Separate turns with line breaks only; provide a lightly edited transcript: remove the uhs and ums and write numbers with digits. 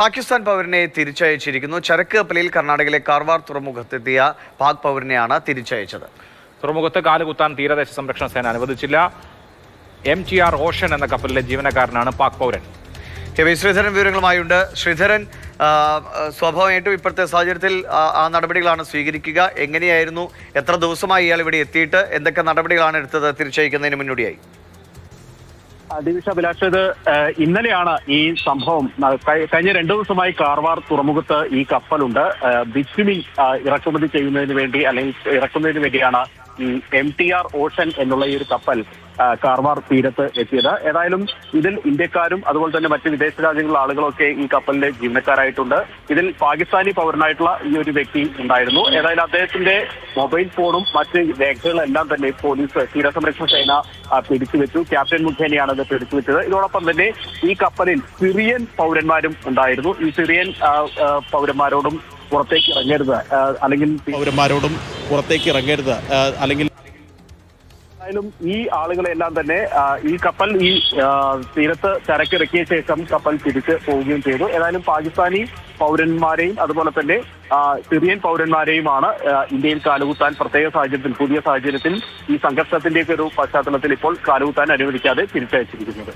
പാകിസ്ഥാൻ പൗരനെ തിരിച്ചയച്ചിരിക്കുന്നു. ചരക്ക് കപ്പലിൽ കർണാടകയിലെ കാർവാർ തുറമുഖത്തെത്തിയ പാക് പൗരനെയാണ് തിരിച്ചയച്ചത്.
തുറമുഖത്ത് കാലുകുത്താൻ തീരദേശ സംരക്ഷണ സേന അനുവദിച്ചില്ല. MTR ഓഷൻ എന്ന കപ്പലിലെ ജീവനക്കാരനാണ് പാക് പൗരൻ.
ശ്രീധരൻ വിവരങ്ങളുമായുണ്ട്. ശ്രീധരൻ, സ്വാഭാവികമായിട്ടും ഇപ്പോഴത്തെ സാഹചര്യത്തിൽ ആ നടപടികളാണ് സ്വീകരിക്കുക. എങ്ങനെയായിരുന്നു, എത്ര ദിവസമായി ഇയാൾ ഇവിടെ എത്തിയിട്ട് എന്തൊക്കെ നടപടികളാണ് എടുത്തത് തിരിച്ചയക്കുന്നതിന് മുന്നോടിയായി?
അഭിലാഷ്, ഇത് ഇന്നലെയാണ് ഈ സംഭവം. കഴിഞ്ഞ 2 ദിവസമായി കാർവാർ തുറമുഖത്ത് ഈ കപ്പലുണ്ട്. ബിറ്റുമിൻ ഇറക്കുമതി ചെയ്യുന്നതിന് വേണ്ടി അല്ലെങ്കിൽ ഇറക്കുന്നതിന് വേണ്ടിയാണ് ഈ MTR ഓഷൻ എന്നുള്ള ഈ ഒരു കപ്പൽ കാർവാർ തീരത്ത് എത്തിയത്. ഏതായാലും ഇതിൽ ഇന്ത്യക്കാരും അതുപോലെ തന്നെ മറ്റ് വിദേശ രാജ്യങ്ങളിലെ ആളുകളൊക്കെ ഈ കപ്പലിലെ ജീവനക്കാരായിട്ടുണ്ട്. ഇതിൽ പാകിസ്ഥാനി പൗരനായിട്ടുള്ള ഈ ഒരു വ്യക്തി ഉണ്ടായിരുന്നു. ഏതായാലും അദ്ദേഹത്തിന്റെ മൊബൈൽ ഫോണും മറ്റ് രേഖകളെല്ലാം തന്നെ പോലീസ് തീരസംരക്ഷണ സേന പിടിച്ചുവെച്ചു. ക്യാപ്റ്റൻ മുഖേനയാണ് ഇത് പിടിച്ചുവെച്ചത്. ഇതോടൊപ്പം തന്നെ ഈ കപ്പലിൽ സിറിയൻ പൗരന്മാരും ഉണ്ടായിരുന്നു. ഈ സിറിയൻ പൗരന്മാരോടും പുറത്തേക്ക് ഇറങ്ങരുത് അല്ലെങ്കിൽ എന്തായാലും ഈ ആളുകളെല്ലാം തന്നെ ഈ കപ്പൽ ഈ തീരത്ത് ചരക്കിറക്കിയ ശേഷം കപ്പൽ തിരിച്ച് പോവുകയും ചെയ്തു. ഏതായാലും പാകിസ്ഥാനി പൗരന്മാരെയും അതുപോലെ തന്നെ സിറിയൻ പൗരന്മാരെയുമാണ് ഇന്ത്യയിൽ കാലുകുത്താൻ പ്രത്യേക സാഹചര്യത്തിൽ, പുതിയ സാഹചര്യത്തിൽ ഈ സംഘർഷത്തിന്റെയൊക്കെ ഒരു പശ്ചാത്തലത്തിൽ ഇപ്പോൾ കാലുകുത്താൻ അനുവദിക്കാതെ തിരിച്ചയച്ചിരിക്കുന്നത്.